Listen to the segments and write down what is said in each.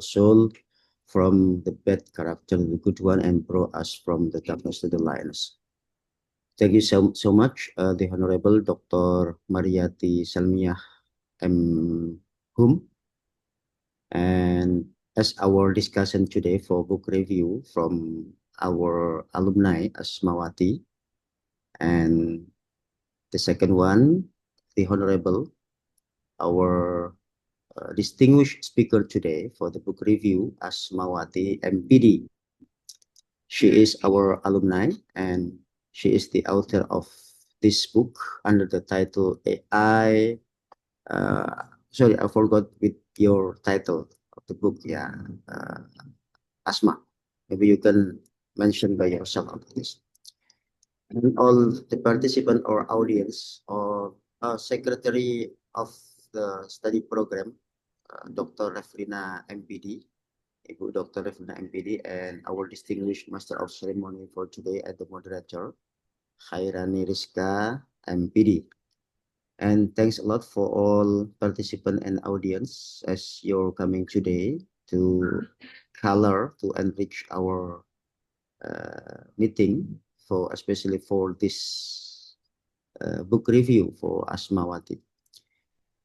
our soul from the bad character to the good one and brought us from the darkness to the lightness. Thank you so much, the Honorable Dr. Maryati Salmiah M.Hum. And as our discussion today for book review from our alumni Asmawati, and the second one, the Honorable, our distinguished speaker today for the book review, Asmawati M.Pd. She is our alumni and she is the author of this book under the title AI. Sorry, I forgot with your title of the book. Yeah, Asma. Maybe you can mention by yourself of this. And all the participant or audience or secretary of the study program, Dr. Refrina M.Pd, Ibu Dr. Refrina M.Pd, and our distinguished Master of Ceremony for today at the moderator, Khairani Rizka M.Pd. And thanks a lot for all participant and audience as you're coming today to color, to enrich our meeting, for especially for this book review for Asmawati.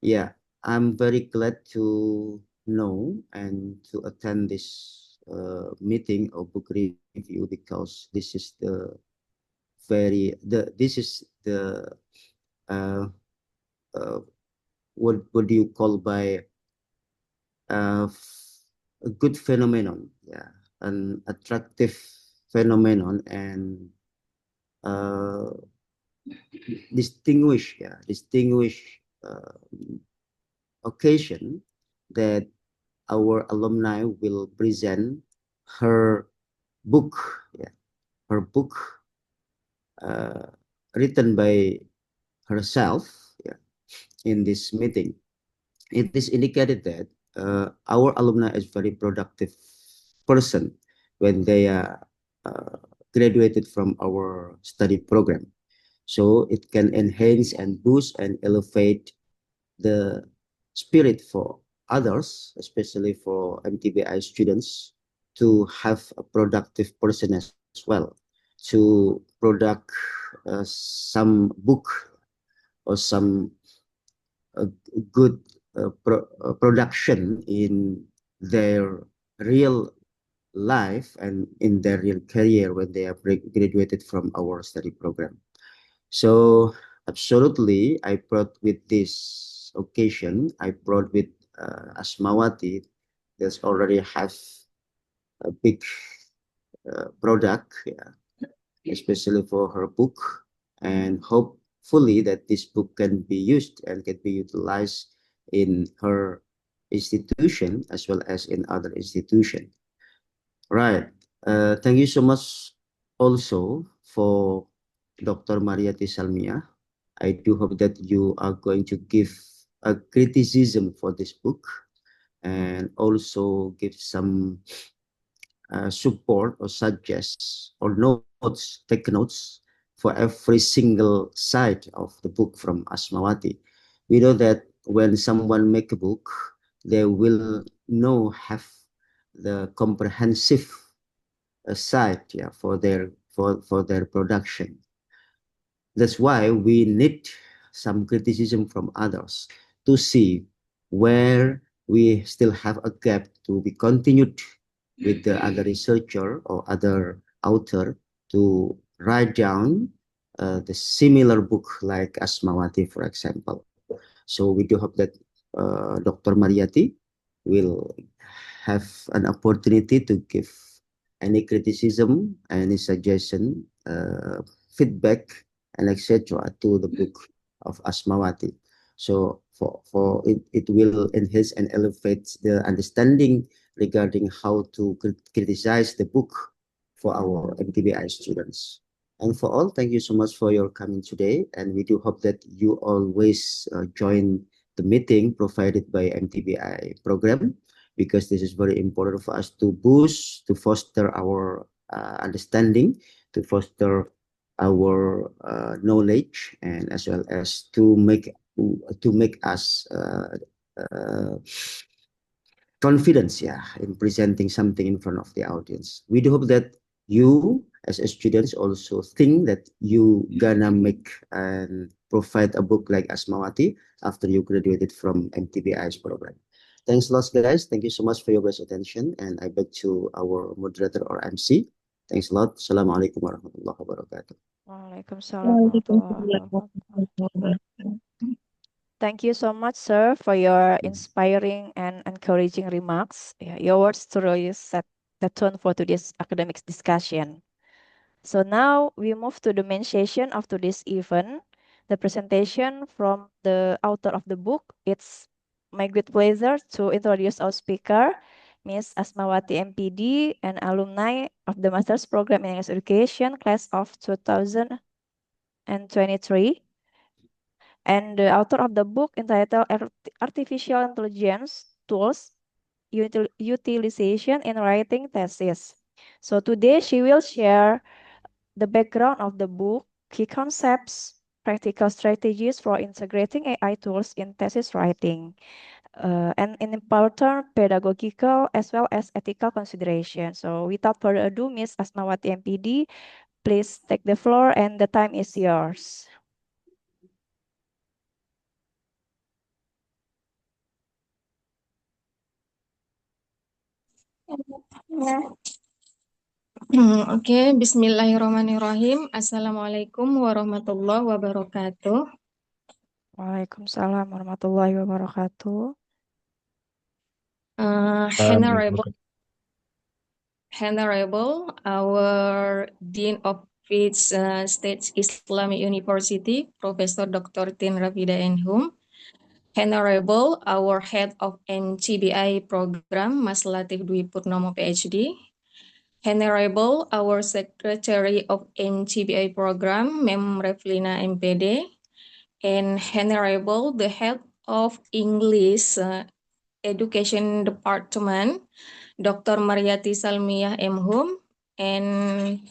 Yeah, I'm very glad to know and to attend this meeting or book review because this is the uh, what do you call by a good phenomenon, yeah, an attractive phenomenon and distinguished occasion that our alumni will present her book, yeah, her book written by herself, yeah, in this meeting. It is indicated that our alumni is very productive person when they are graduated from our study program. So it can enhance and boost and elevate the spirit for others, especially for MTBI students, to have a productive person as well, to product some book or some good production in their real life and in their real career when they are graduated from our study program. So absolutely, I brought with this occasion, I brought with Asmawati that already has a big product, yeah, especially for her book, and hopefully that this book can be used and can be utilized in her institution as well as in other institutions. Right. Thank you so much also for Dr. Maryati Salmiah. I do hope that you are going to give a criticism for this book and also give some support or suggest or notes, take notes for every single side of the book from Asmawati. We know that when someone make a book, they will know have the comprehensive side, yeah, for their production. That's why we need some criticism from others to see where we still have a gap to be continued with the other researcher or other author to write down the similar book like Asmawati, for example. So we do hope that Dr. Maryati will have an opportunity to give any criticism, any suggestion, feedback, and etc. to the book of Asmawati. So for it will enhance and elevate the understanding regarding how to criticize the book for our MTBI students. And for all, thank you so much for your coming today. And we do hope that you always join the meeting provided by MTBI program, because this is very important for us to boost, to foster our understanding, to foster our knowledge, and as well as to make us confidence, yeah, in presenting something in front of the audience. We do hope that you as a students also think that you gonna make and provide a book like Asmawati after you graduated from MTBI's program. Thanks a lot, guys. Thank you so much for your guys' attention. And I back to our moderator or MC. Thanks a lot. Assalamualaikum warahmatullahi wabarakatuh. Waalaikumsalam warahmatullahi Waalaikumsalam wabarakatuh. warahmatullahi wabarakatuh. Thank you so much, sir, for your inspiring and encouraging remarks. Yeah, your words truly set the tone for today's academic discussion. So now we move to the main session of today's event, the presentation from the author of the book. It's my great pleasure to introduce our speaker, Miss Asmawati M.Pd, an alumni of the Master's Program in English Education, class of 2023. And the author of the book entitled Artificial Intelligence Tools Utilization in Writing Thesis. So today she will share the background of the book, key concepts, practical strategies for integrating AI tools in thesis writing, and an important pedagogical as well as ethical consideration. So without further ado, Ms. Asmawati M.Pd, please take the floor and the time is yours. Oke, Bismillahirrahmanirrahim. Assalamualaikum warahmatullahi wabarakatuh. Waalaikumsalam warahmatullahi wabarakatuh. Honorable, our Dean of State Islamic University, Professor Dr. Tin Rafida M.Hum. Honorable, our Head of MTBI Program, Mas Latif Dwi Purnomo, Ph.D. Honorable, our Secretary of MTBI Program, Mem Reflina M.Pd. And Honorable, the Head of English Education Department, Dr. Maryati Salmiah M.Hum, and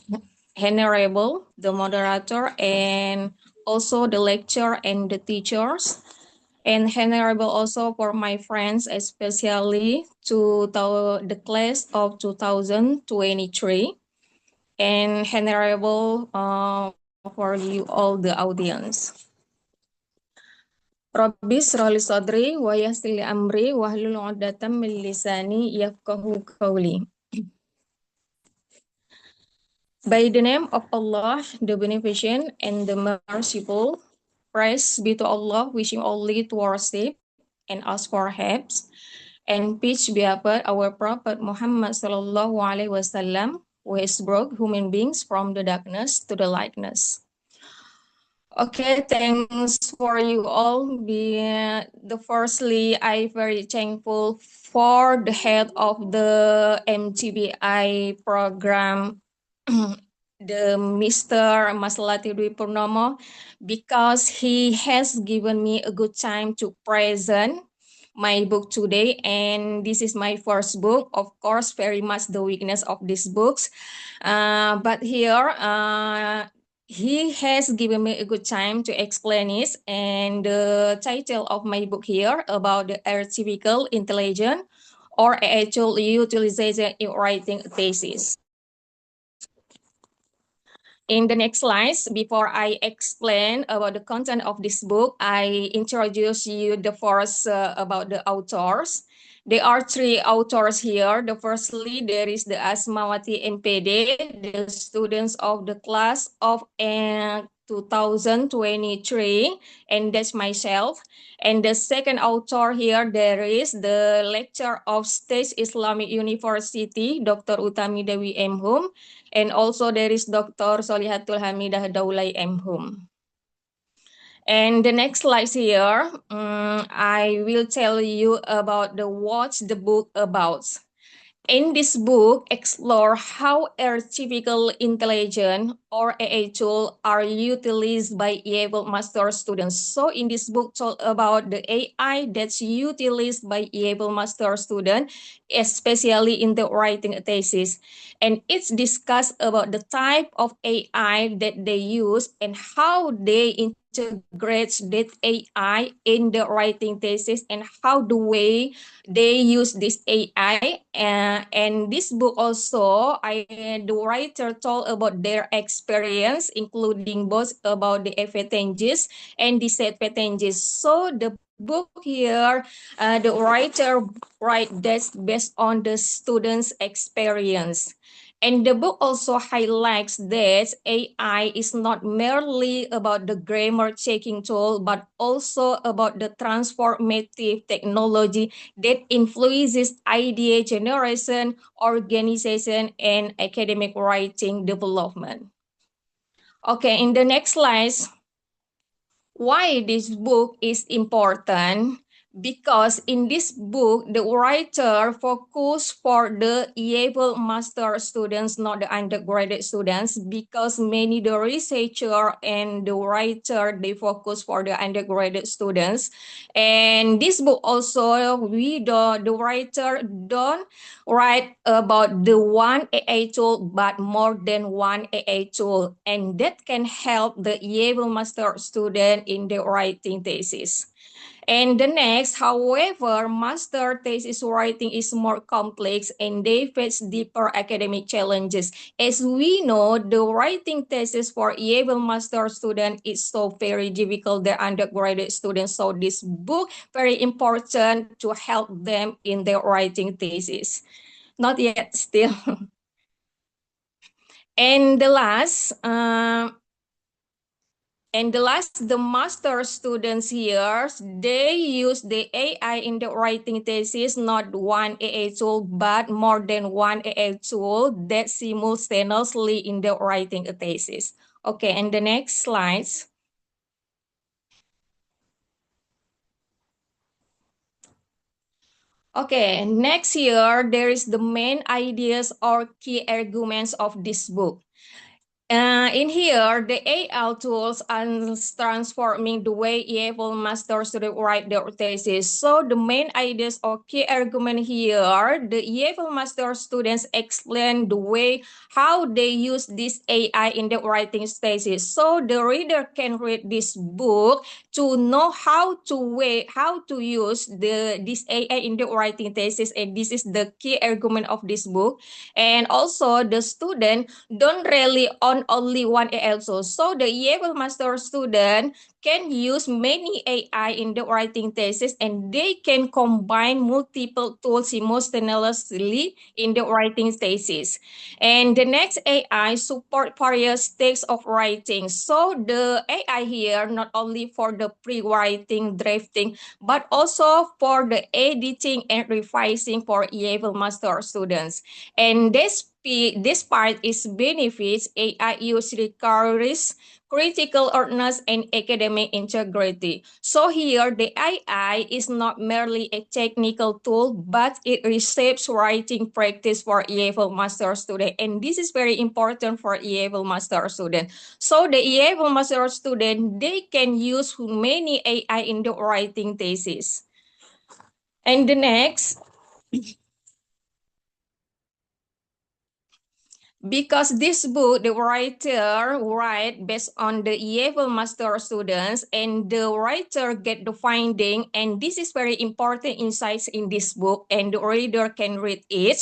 Honorable, the moderator, and also the lecturer and the teachers, and honorable also for my friends, especially to the class of 2023, and honorable for you all the audience. Rabbi srali sadri wa yassir li amri wahlul 'uqdatam min lisani yafqahu qawli. By the name of Allah, the Beneficent and the Merciful, praise be to Allah, wishing only to worship and ask for helps, and peace be upon our Prophet Muhammad sallallahu alaihi wasallam, who has brought human beings from the darkness to the lightness. Okay, thanks for you all. The firstly, I very thankful for the head of the MTBI program, the Mr. Maslati Dwi Purnomo, because he has given me a good time to present my book today, and this is my first book. Of course, very much the weakness of these books, but here he has given me a good time to explain it, and the title of my book here about the artificial intelligence or actual utilization in writing a thesis. In the next slides, before I explain about the content of this book, I introduce you the first about the authors. There are three authors here. The firstly, there is the Asmawati M.Pd, the students of the class of 2023, and that's myself. And the second author here, there is the lecturer of State Islamic University, Dr. Utami Dewi M.Hum, and also there is Dr. Solihatul Hamidah Daulay M.Hum. And the next slide here, I will tell you about what the book about. In this book, explore how artificial intelligence or AI tool are utilized by able master students. So in this book, talk about the AI that's utilized by able master student, especially in the writing a thesis. And it's discussed about the type of AI that they use and how they integrates that AI in the writing thesis and how the way they use this AI. And this book also, the writer told about their experience, including both about the advantages and disadvantages. So the book here, the writer write that's based on the student's experience. And the book also highlights that AI is not merely about the grammar checking tool, but also about the transformative technology that influences idea generation, organization, and academic writing development. Okay, in the next slides, why this book is important? Because in this book, the writer focus for the able master students, not the undergraduate students, because many the researcher and the writer, they focus for the undergraduate students. And this book also, the writer don't write about the one AA tool, but more than one AA tool. And that can help the able master student in the writing thesis. And the next, however, master thesis writing is more complex and they face deeper academic challenges. As we know, the writing thesis for able master student is so very difficult than undergraduate students. So this book very important to help them in their writing thesis. Not yet, still. And the last, the master students here, they use the AI in the writing thesis, not one AI tool, but more than one AI tool that simultaneously in the writing a thesis. Okay, and the next slides. Okay, next here, there is the main ideas or key arguments of this book. In here, the AI tools are transforming the way able master students write their thesis. So the main ideas or key argument here, the able master students explain the way how they use this AI in the writing thesis. So the reader can read this book to know how to use this AI in the writing thesis, and this is the key argument of this book. And also the student don't rely on only one AI tool. So the able master student can use many AI in the writing thesis, and they can combine multiple tools simultaneously in the writing thesis. And the next AI support various stages of writing. So the AI here not only for the pre-writing, drafting, but also for the editing and revising for able master students. And this part is benefits AI usually carries critical awareness and academic integrity. So here the AI is not merely a technical tool, but it reshapes writing practice for EAFL master student. And this is very important for EAFL master student. So the EAFL master student, they can use many AI in the writing thesis. And the next, because this book, the writer write based on the EAFL master students, and the writer get the finding, and this is very important insights in this book, and the reader can read it.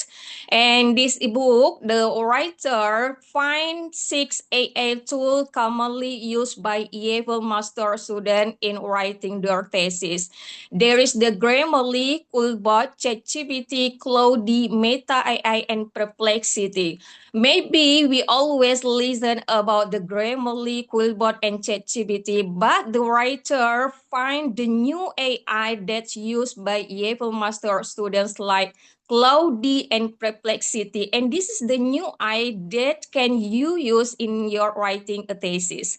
And this book, the writer find 6 AA tools commonly used by EAFL master student in writing their thesis. There is the Grammarly, Coolbot, ChatGPT, Cloudy, Meta AI, and Perplexity. Maybe we always listen about the Grammarly, Quillbot, and ChatGPT, but the writer find the new AI that's used by EAFL master students like Cloudy and Perplexity. And this is the new AI that can you use in your writing a thesis.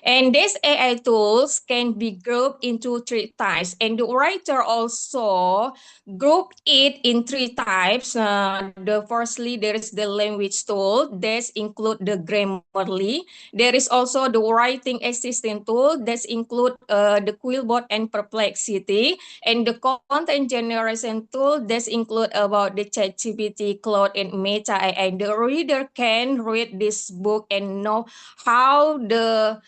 And these AI tools can be grouped into 3 types. And the writer also group it in 3 types. The firstly, there is the language tool. That include the Grammarly. There is also the writing assistant tool. That include the Quillbot and Perplexity. And the content generation tool. That include about the ChatGPT, Claude, and Meta AI. And the reader can read this book and know how the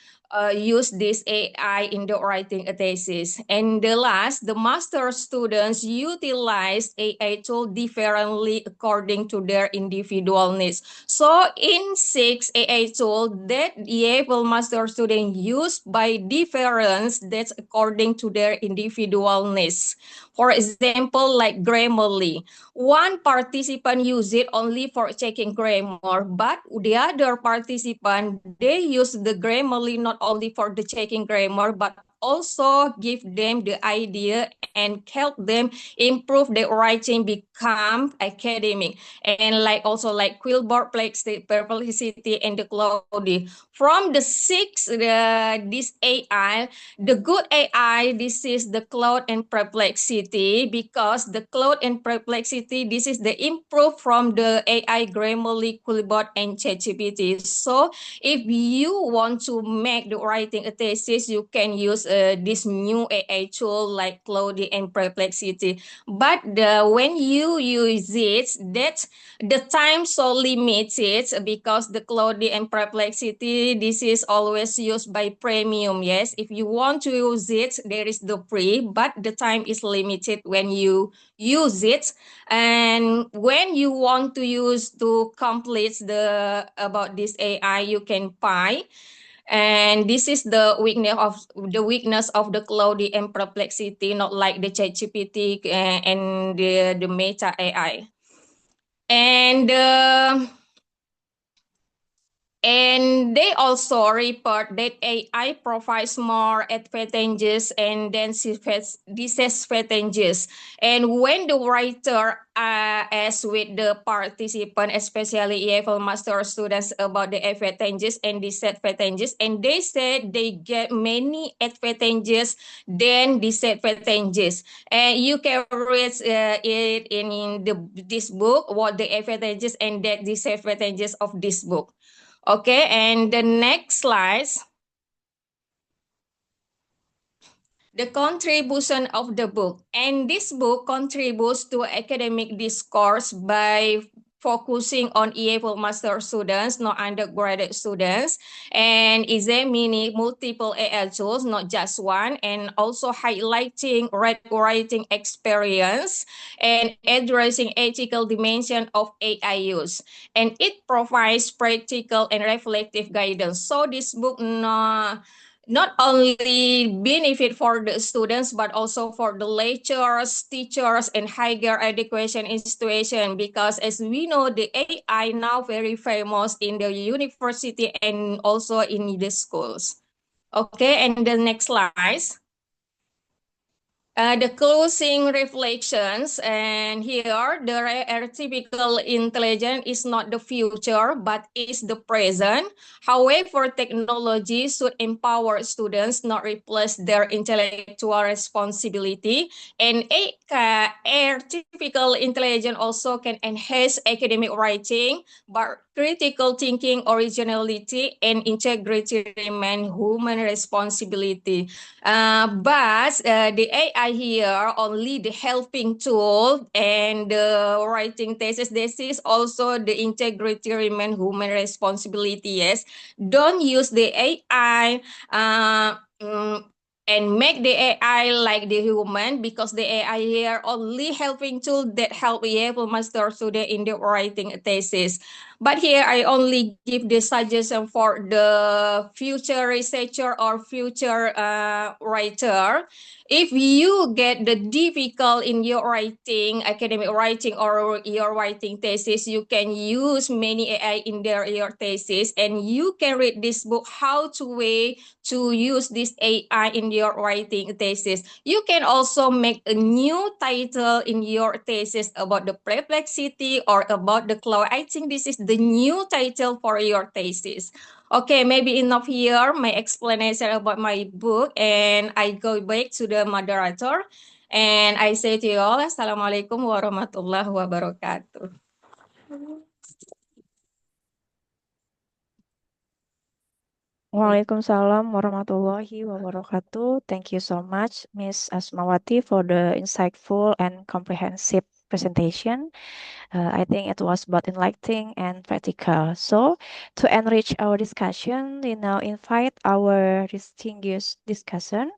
use this AI in the writing a thesis. And the last, the master students utilize AI tool differently according to their individual needs. So in 6 AI tool that able master student use by difference that's according to their individual needs. For example, like Grammarly. One participant use it only for checking grammar, but the other participant, they use the Grammarly not only for the checking grammar, but also give them the idea and help them improve their writing, become academic. And like also like Quillboard, Perplexity, and the Cloudy. From the 6, this AI, the good AI, this is the Cloud and Perplexity, because the Cloud and Perplexity, this is the improve from the AI Grammarly, Quillboard, and ChatGPT. So if you want to make the writing a thesis, you can use this new AI tool like Cloud and Perplexity. But when you use it, that the time so limited, because the Cloud and Perplexity, this is always used by premium. Yes, if you want to use it, there is the free, but the time is limited when you use it. And when you want to use to complete the about this AI, you can buy. And this is the weakness of the Cloudy and Perplexity, not like the ChatGPT and the Meta AI. And and they also report that AI provides more advantages and then disadvantages. And when the writer as with the participant, especially EFL master students, about the advantages and disadvantages, and they said they get many advantages than disadvantages. And you can read it in this book, what the advantages and the disadvantages of this book. Okay, and the next slide. The contribution of the book. And this book contributes to academic discourse by focusing on EFL master students, not undergraduate students, and examining multiple AI tools, not just one, and also highlighting writing experience and addressing ethical dimension of AI use. And it provides practical and reflective guidance. So this book not only benefit for the students, but also for the lecturers, teachers, and higher education institution, because as we know, the AI now very famous in the university and also in the schools. Okay, and the next slide. The closing reflections, and here the artificial intelligence is not the future, but is the present. However, technology should empower students, not replace their intellectual responsibility. And artificial intelligence also can enhance academic writing, but critical thinking, originality, and integrity remain human responsibility. But the AI here only the helping tool, and the writing thesis. This is also the integrity remain human responsibility. Yes, don't use the AI and make the AI like the human, because the AI here only helping tool that help able master student in the writing thesis. But here I only give the suggestion for the future researcher or future writer. If you get the difficult in your writing, academic writing, or your writing thesis, you can use many AI in your thesis, and you can read this book, How to use this AI in your writing thesis. You can also make a new title in your thesis about the perplexity or about the cloud. I think this is the new title for your thesis. Okay, maybe enough here, my explanation about my book, and I go back to the moderator, and I say to you all, Assalamualaikum warahmatullahi wabarakatuh. Waalaikumsalam warahmatullahi wabarakatuh. Thank you so much, Miss Asmawati, for the insightful and comprehensive presentation. I think it was both enlightening and practical. So, to enrich our discussion, we now invite our distinguished discussant.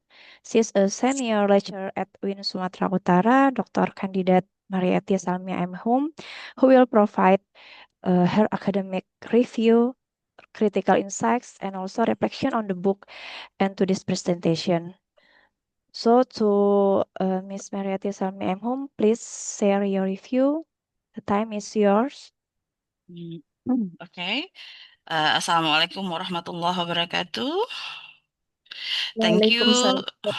She is a senior lecturer at UIN Sumatera Utara, Dr. Candidate Maryati Salmiah M.Hum, who will provide her academic review, critical insights, and also reflection on the book and to this presentation. So to Ms. Maryati Salmiah M.Hum, please share your review. The time is yours. Okay. Assalamualaikum warahmatullahi wabarakatuh. Thank you. Waalaikumsalam.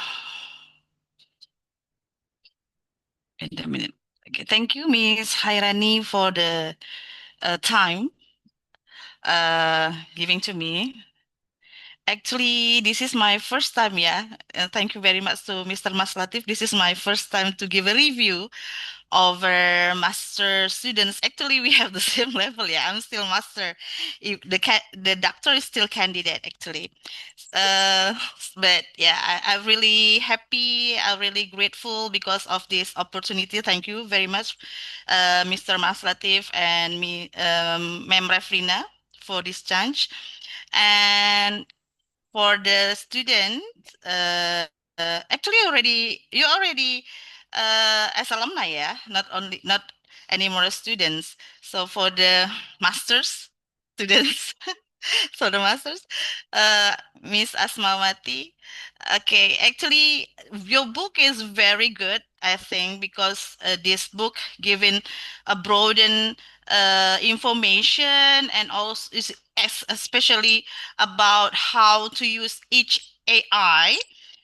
Wait a minute. Okay, thank you, Miss Hairani, for the time giving to me. Actually, this is my first time, yeah. Thank you very much to Mr. Mas Latif. This is my first time to give a review of our master students. Actually, we have the same level, yeah. I'm still master. If the doctor is still candidate, actually. Uh, but yeah, I'm really happy. I'm really grateful because of this opportunity. Thank you very much, Mr. Mas Latif and me, Ma'am Refrina, for this chance. And for the student, actually you already as alumni, yeah, not anymore students. So for the masters students, so the masters, uh, Miss Asmawati. Okay, actually, your book is very good, I think, because this book giving a broaden information and also is especially about how to use each AI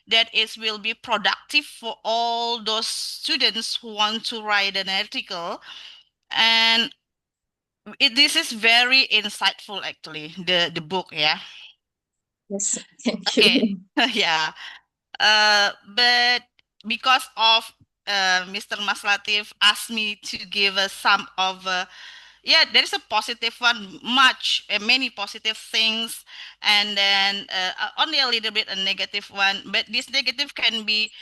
that is will be productive for all those students who want to write an article. And this is very insightful, actually, the book, yeah. Yes, thank Okay. you. Yeah. But because of Mr. Maslatif asked me to give some of yeah, there is a positive one, much many positive things, and then only a little bit a negative one. But this negative can be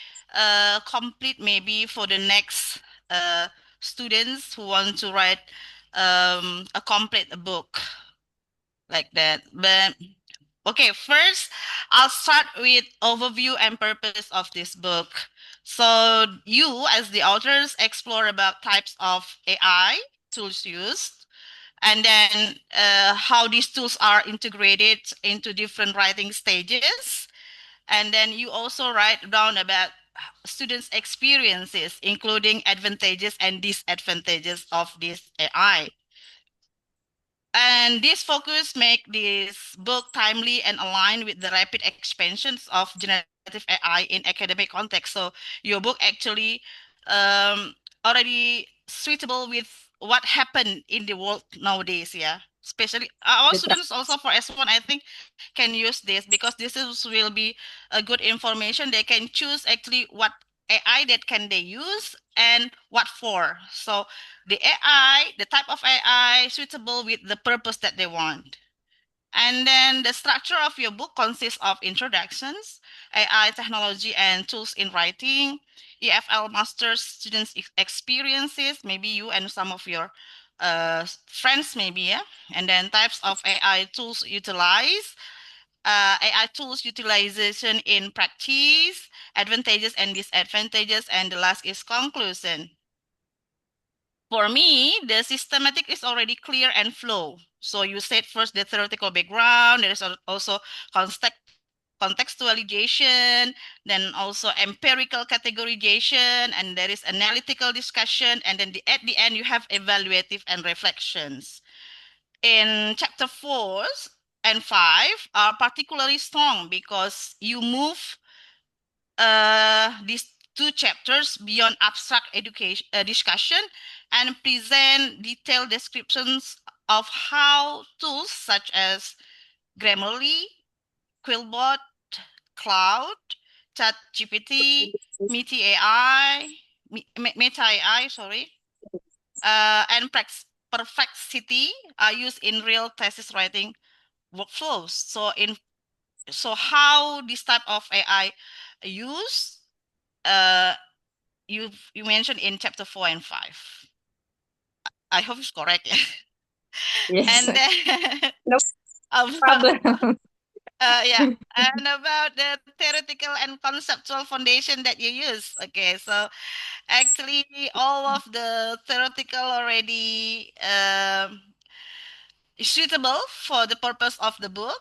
complete maybe for the next students who want to write a complete book like that. But okay, first I'll start with overview and purpose of this book. So you, as the authors, explore about types of AI tools used, and then how these tools are integrated into different writing stages. And then you also write down about students' experiences, including advantages and disadvantages of this AI. And this focus make this book timely and aligned with the rapid expansions of generative AI in academic context. So your book actually already suitable with what happened in the world nowadays, yeah. Especially our students also for S1, I think, can use this because will be a good information. They can choose actually what AI that can they use and what for. So the AI, the type of AI suitable with the purpose that they want. And then the structure of your book consists of introductions, AI technology and tools in writing, EFL master's students experiences, maybe you and some of your friends maybe, yeah. And then types of AI tools utilized, AI tools utilization in practice, advantages and disadvantages, and the last is conclusion. For me, the systematic is already clear and flow. So you said first the theoretical background, there is also contextualization, then also empirical categorization, and there is analytical discussion, and then at the end you have evaluative and reflections. In chapter 4 and 5 are particularly strong because you move these two chapters beyond abstract education discussion and present detailed descriptions of how tools such as Grammarly, Quillbot, Cloud, ChatGPT, Meta AI, sorry, and Perplexity are used in real thesis writing workflows. So how this type of AI use uh, you mentioned in chapter 4 and 5. I hope it's correct. Yes. And then No about problem. yeah, and about the theoretical and conceptual foundation that you use. Okay, so actually all of the theoretical already suitable for the purpose of the book.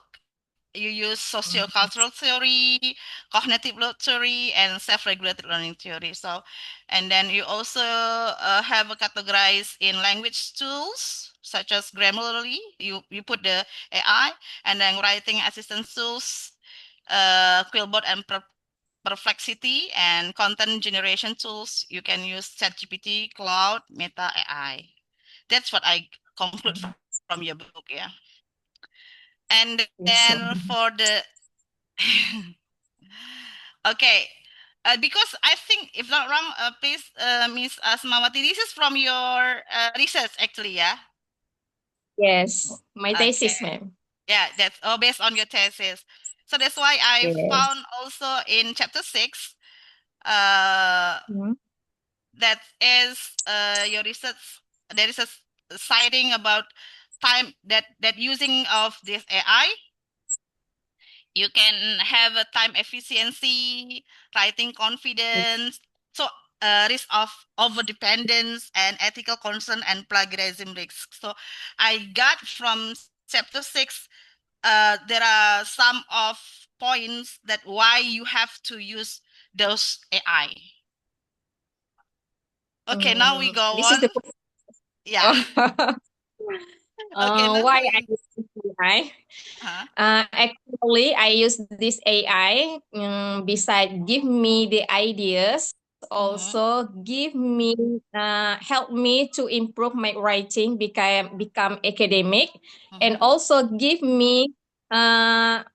You use sociocultural theory, cognitive load theory, and self-regulated learning theory. So, and then you also have a categorized in language tools such as Grammarly. You put the AI, and then writing assistance tools, Quillbot and Perplexity, and content generation tools. You can use ChatGPT, Cloud, Meta AI. That's what I conclude from your book, yeah. And then Yes. for the okay, because I think if not wrong, please, Miss Asmawati, this is from your research actually, yeah. Yes. My Okay, thesis, ma'am. yeah, that's all based on your thesis. So that's why I Yes. found also in chapter 6, uh, Mhm. that is your research. There is a citing about time that using of this AI, you can have a time efficiency, writing confidence, so risk of over dependence and ethical concern and plagiarism risks. So I got from chapter 6, there are some of points that why you have to use those AI. Okay, now we go This is on. the Yeah. Okay, now why I we. use AI. Huh? Actually, I use this AI. Besides give me the ideas, also Mm-hmm. give me help me to improve my writing, become academic, and Mm-hmm. also give me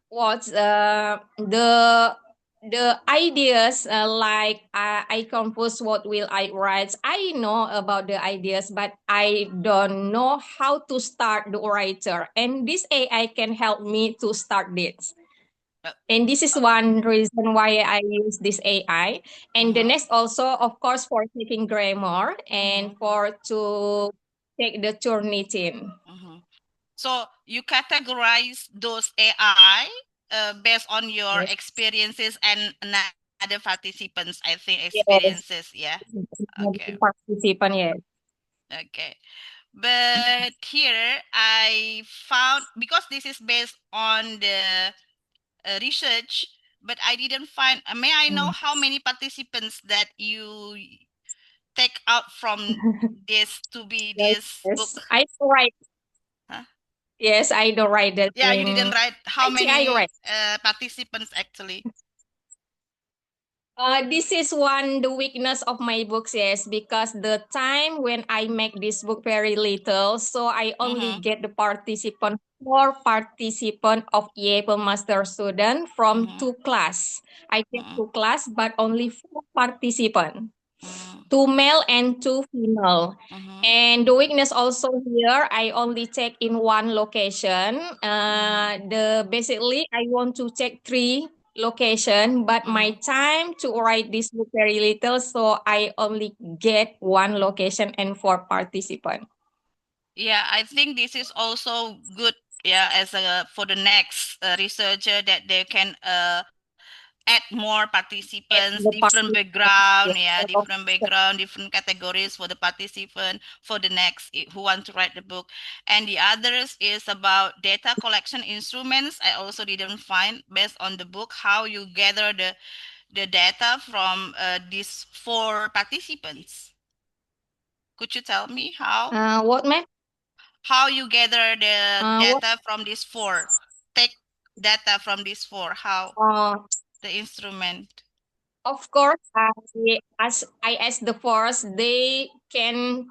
what's the ideas, like I compose what will I write. I know about the ideas, but I don't know how to start the writer. And this AI can help me to start this. Uh, And this is one reason why I use this AI. And the mm-hmm. next also, of course, for taking grammar Mm-hmm. and for to take the Turnitin. Mm-hmm. So you categorize those AI based on your Yes. experiences and another participants, I think, experiences. Yes. Yeah. Okay. Participant, yes. Okay. But here I found, because this is based on the research, but I didn't find. May I know how many participants that you take out from this to be Yes, this yes. book? I don't write. Huh? Yes, I don't write that Yeah, you didn't in. write how I think I many write. participants actually. This is one the weakness of my books, yes, because the time when I make this book very little, so I only Mm-hmm. get the participant, four participant of EAPL master student from Mm-hmm. two class. I get Mm-hmm. two class, but only four participant, Mm-hmm. two male and two female. Mm-hmm. And the weakness also here, I only take in one location. Mm-hmm. The basically I want to take three location, but my Mm-hmm. time to write this book very little, so I only get one location and four participant. Yeah, I think this is also good. Yeah, as a for the next researcher that they can add more participants, And the different participant, background, yes, yeah, different background, different categories for the participant for the next who want to write the book. And the others is about data collection instruments. I also didn't find based on the book how you gather the data from these four participants. Could you tell me what ma'am? how you gather the What? data from these four? Take data from these four. How Uh, the instrument? of course, I ask the first, they can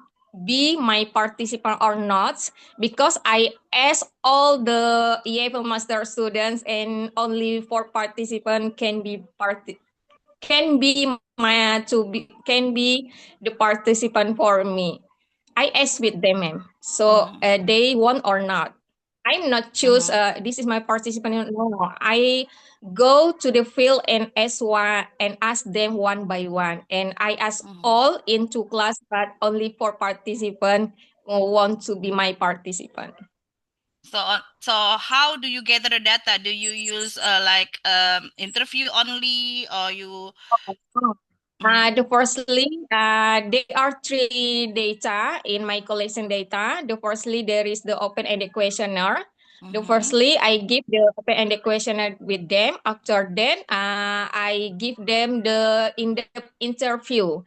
be my participant or not, because I ask all the EFL master students, and only four participant can be can be the participant for me. I ask with them, ma'am. So Mm-hmm. they want or not. I'm not choose. Mm-hmm. This is my participant. No, no. I go to the field and ask them one by one, and I ask Mm-hmm. all into class, but only for participant who want to be my participant. So how do you gather the data? Do you use like interview only, or you? Mm-hmm. The firstly, there are three data in my collection data. The firstly, there is the open-ended questionnaire. The Mm-hmm. firstly, I give the open-ended questionnaire with them. After that, I give them the in-depth interview.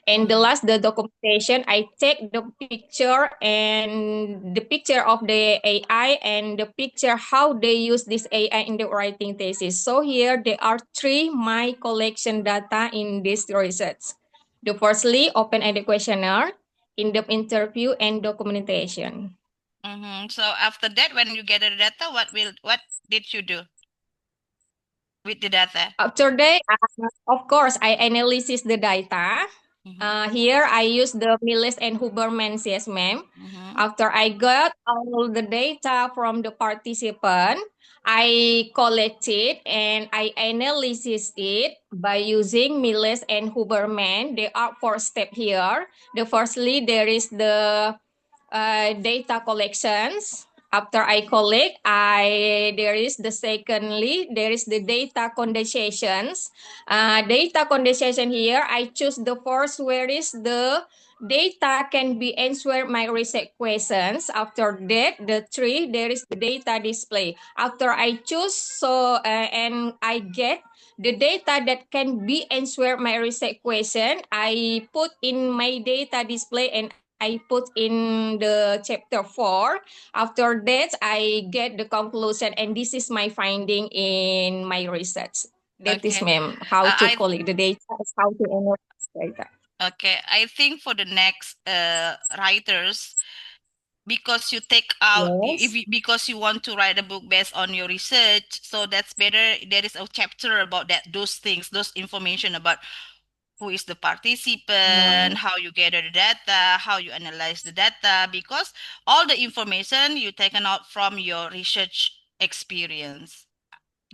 And the Mm-hmm. last, the documentation, I take the picture and the picture of the AI and the picture how they use this AI in the writing thesis. So here there are three my collection data in this research. The firstly, open-ended questionnaire, in-depth interview, and documentation. Mm-hmm. So after that, when you gather the data, what did you do with the data? After that, of course, I analysis the data. Mm-hmm. Here, I use the Miles and Huberman CSMM. Mm-hmm. After I got all the data from the participant, I collect it and I analysis it by using Miles and Huberman. There are four steps here. The firstly, there is the data collections. After I collect, there is the secondly, there is the data condensations. Data condensation here, I choose the first where is the data can be answered my research questions. After that, the three, there is the data display. After I choose, and I get the data that can be answered my research question, I put in my data display and I put in the chapter 4. After that, I get the conclusion, and this is my finding in my research. That is, Okay. ma'am, how to I collect the data, how to analyze data. Okay. I think for the next writers, because you take out if Yes. you, because you want to write a book based on your research, so that's better. There is a chapter about that, those things, those information about who is the participant, Yeah. how you gather the data, how you analyze the data, because all the information you taken out from your research experience.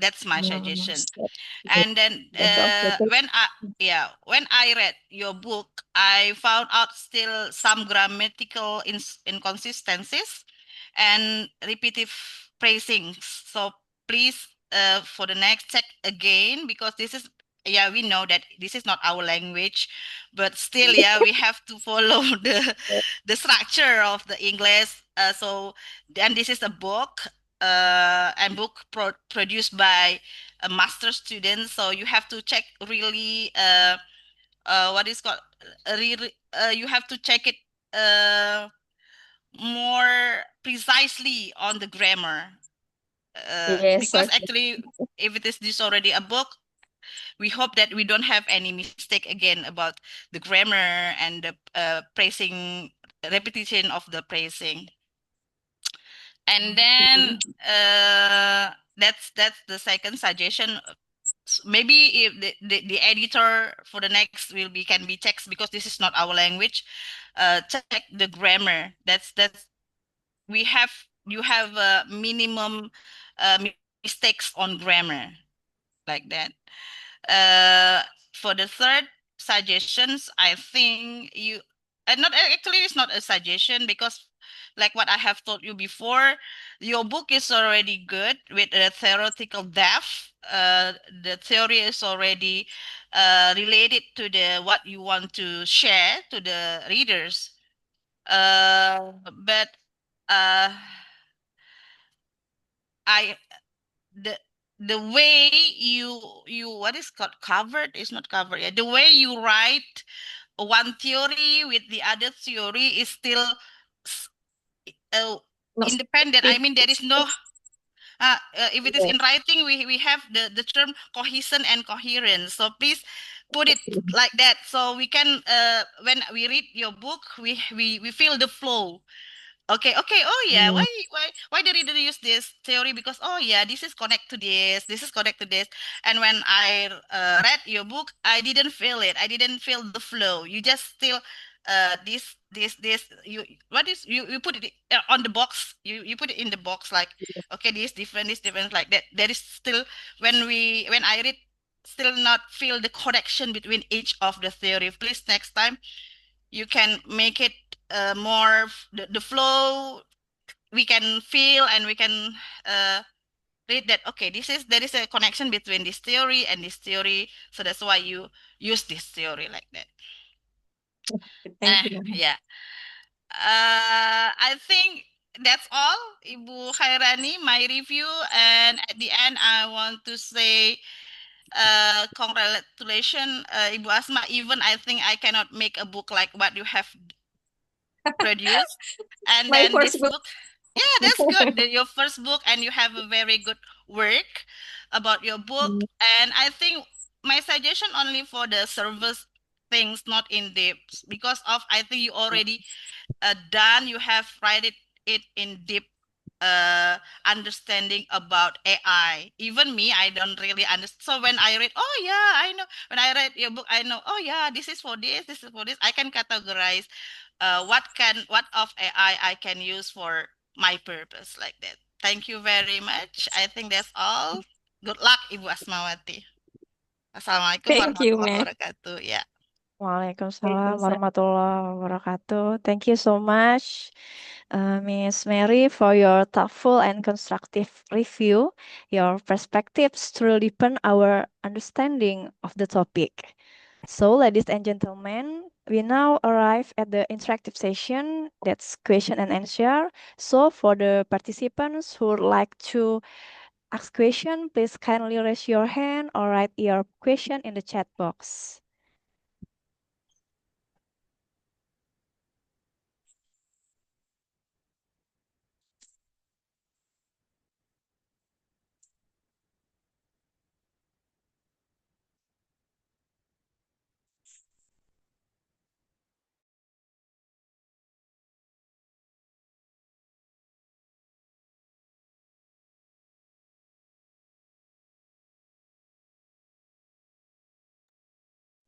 That's my suggestion. Yes. And then That's also good. when I read your book, I found out still some grammatical inconsistencies and repetitive phrasings. So please, for the next, check again, because this is, yeah, we know that this is not our language, but still, yeah, we have to follow the structure of the English. So and this is a book, and book produced by a master student, so you have to check really what is called really you have to check it uh more precisely on the grammar, Yes, because sir. actually if it is this already a book, we hope that we don't have any mistake again about the grammar and the praising, repetition of the praising. And then that's the second suggestion. Maybe if the editor for the next will be can be text, because this is not our language. Check the grammar. That's we have you have a minimum mistakes on grammar, like that. uh for the third suggestions, I think you, not actually, it's not a suggestion, because like what I have told you before, your book is already good with a theoretical depth. The theory is already related to the what you want to share to the readers. But uh I the the way you what is called covered, is not covered, yeah, the way you write one theory with the other theory is still s- uh, Not independent. I specific. mean, there is no if it is in writing, we have the term cohesion and coherence. So please put it like that, so we can when we read your book, we feel the flow. Okay, okay. Oh yeah, Yes. why the reader use this theory? Because oh yeah, this is connect to this is connect to this. And when I read your book, I didn't feel it. I didn't feel the flow. You just still this you what is you put it on the box, you put it in the box like, okay, this different like that. There is still, when I read, still not feel the connection between each of the theory. Please next time you can make it more the flow, we can feel and we can read that, okay, there is a connection between this theory and this theory, so that's why you use this theory like that. Thank you. Yeah. I think that's all, Ibu Khairani, my review. And at the end, I want to say congratulations, Ibu Asma. Even I think I cannot make a book like what you have produced. And My then first this book. book, yeah, that's good. Your first book, and you have a very good work about your book. And I think my suggestion only for the service things, not in depth, because of I think you already done, you have write it in deep understanding about AI. Even me, I don't really understand. So when I read, oh yeah, I know. When I read your book, I know, oh yeah, this is for this is for this. I can categorize what of AI I can use for my purpose like that. Thank you very much. I think that's all. Good luck, Ibu Asmawati. Assalamualaikum Thank you, warahmatullahi ma'am. wabarakatuh. Yeah. Waalaikumsalam warahmatullahi wabarakatuh. Thank you so much, Miss Mary, for your thoughtful and constructive review. Your perspectives truly deepen our understanding of the topic. So, ladies and gentlemen, we now arrive at the interactive session, that's question and answer. So, for the participants who would like to ask question, please kindly raise your hand or write your question in the chat box.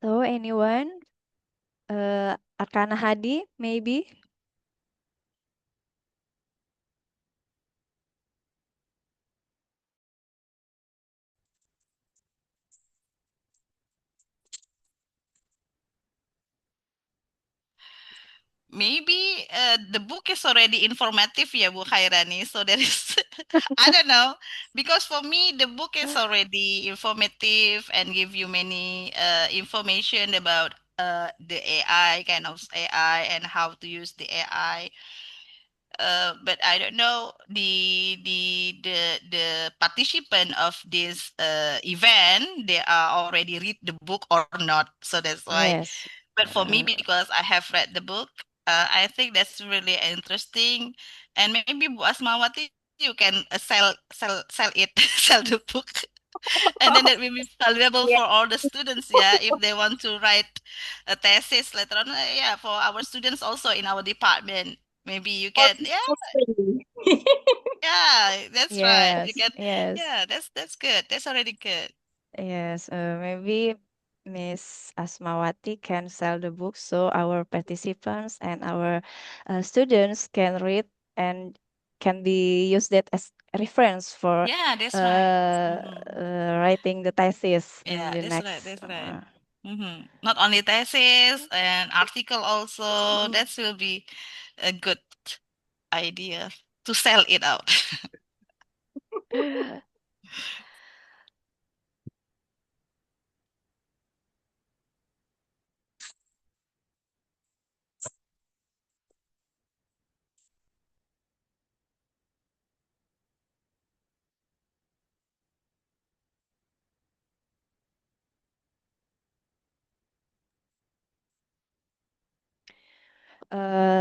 So anyone? Arkana Hadi, maybe? Maybe the book is already informative, ya, Bu Khairani. So there is, I don't know, because for me the book is already informative and give you many information about the AI, kind of AI, and how to use the AI. But I don't know the participant of this event, they are already read the book or not. So that's why. Yes. But for me, because I have read the book, I think that's really interesting. And maybe Bu Asmawati, you can sell it, sell the book, and then that will be valuable Yeah, for all the students. Yeah, if they want to write a thesis later on. Yeah, for our students also in our department, maybe you for can. Yeah, for free. yeah, that's right. You Yes, can. yes, Yeah, that's good. That's already good. yes. Maybe Miss Asmawati can sell the book so our participants and our students can read and can be used that as reference for Yeah, that's right. writing the thesis in Yeah, the that's right. next. That's right. Not only thesis and article also. That will be a good idea to sell it out.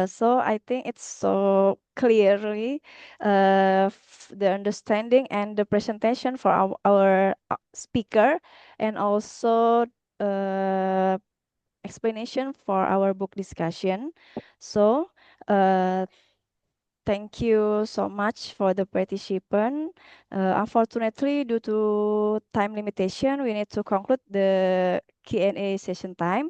So I think it's so clearly the understanding and the presentation for our speaker, and also uh, explanation for our book discussion. So thank you so much for the participant. Unfortunately, due to time limitation, we need to conclude the Q&A session time.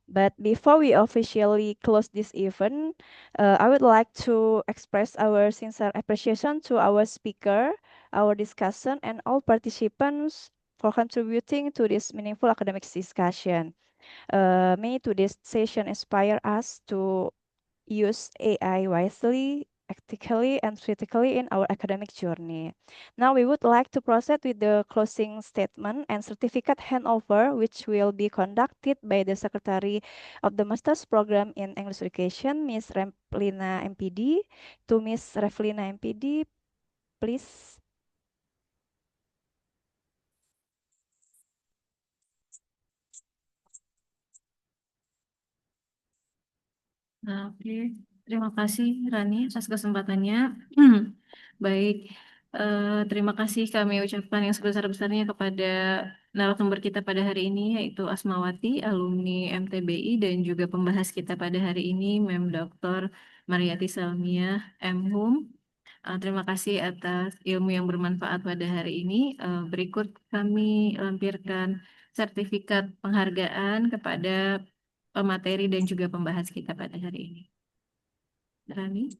But before we officially close this event, I would like to express our sincere appreciation to our speaker, our discussant, and all participants for contributing to this meaningful academic discussion. May today's session inspire us to use AI wisely, ethically, and critically in our academic journey. Now, we would like to proceed with the closing statement and certificate handover, which will be conducted by the Secretary of the Master's Program in English Education, Ms. Remplina M.Pd. To Ms. Reflina M.Pd, please. Oke, terima kasih Rani atas kesempatannya. Baik, terima kasih kami ucapkan yang sebesar-besarnya kepada narasumber kita pada hari ini, yaitu Asmawati, alumni MTBI, dan juga pembahas kita pada hari ini, Mem. Dr. Maryati Salmiah, M.Hum. Terima kasih atas ilmu yang bermanfaat pada hari ini. Berikut kami lampirkan sertifikat penghargaan kepada pemateri dan juga pembahas kita pada hari ini. Rani?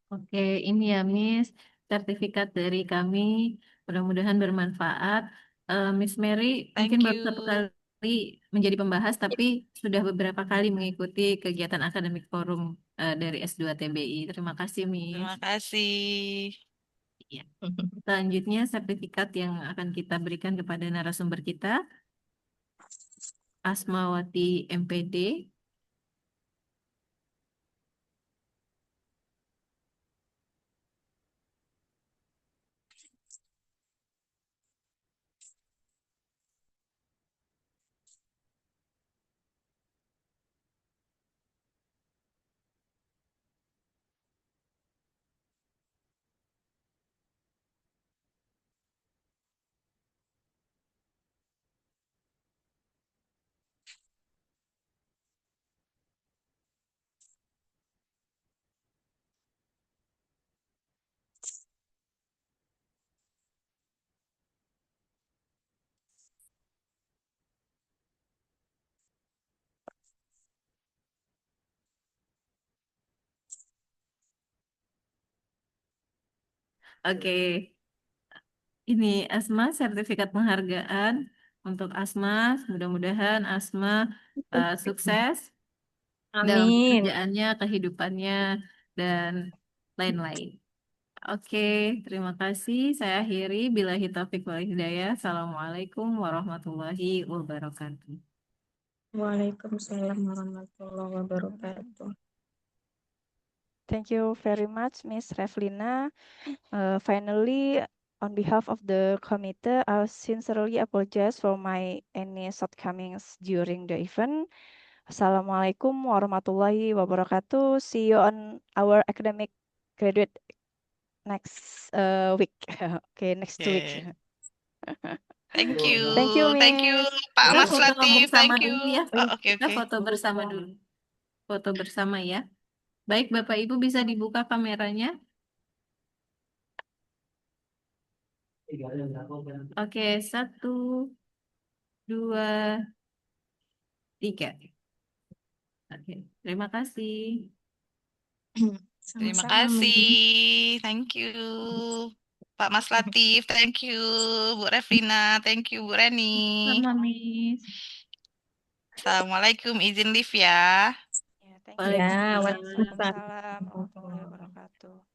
Oke, ini ya Miss, sertifikat dari kami. Mudah-mudahan bermanfaat. Miss Mary mungkin Thank baru satu you. kali menjadi pembahas, tapi sudah beberapa kali mengikuti kegiatan akademik forum dari S2 TBI. Terima kasih, Miss. Terima kasih. Ya. Selanjutnya, sertifikat yang akan kita berikan kepada narasumber kita, Asmawati M.Pd. Oke, ini Asma, sertifikat penghargaan untuk Asma. Mudah-mudahan Asma sukses dalam Amin. pekerjaannya, kehidupannya, dan lain-lain. Oke, terima kasih. Saya akhiri. Billahi taufiq wal hidayah. Assalamualaikum warahmatullahi wabarakatuh. Waalaikumsalam warahmatullahi wabarakatuh. Thank you very much, Ms. Reflina. Finally, on behalf of the committee, I sincerely apologize for my any shortcomings during the event. Assalamualaikum warahmatullahi wabarakatuh. See you on our academic graduate next week. Okay, next week. Yeah. Thank you. Thank you, Thank you, Miss. Pak Kita Mas foto Latif. bersama Thank you. dulu ya. Oh, oke, Kita oke. foto bersama dulu. Foto bersama ya. Baik, Bapak Ibu bisa dibuka kameranya. Oke, 1, 2, 3. Oke, terima kasih. Terima Sama-sama, kasih. Miss. Thank you. Pak Mas Latif, thank you. Bu Reflina, thank you. Bu Reni. Sama, Miss. Assalamualaikum, izin live ya. Ya, thank you. Ya, Miss. Waalaikumsalam. Waalaikumsalam warahmatullahi wabarakatuh.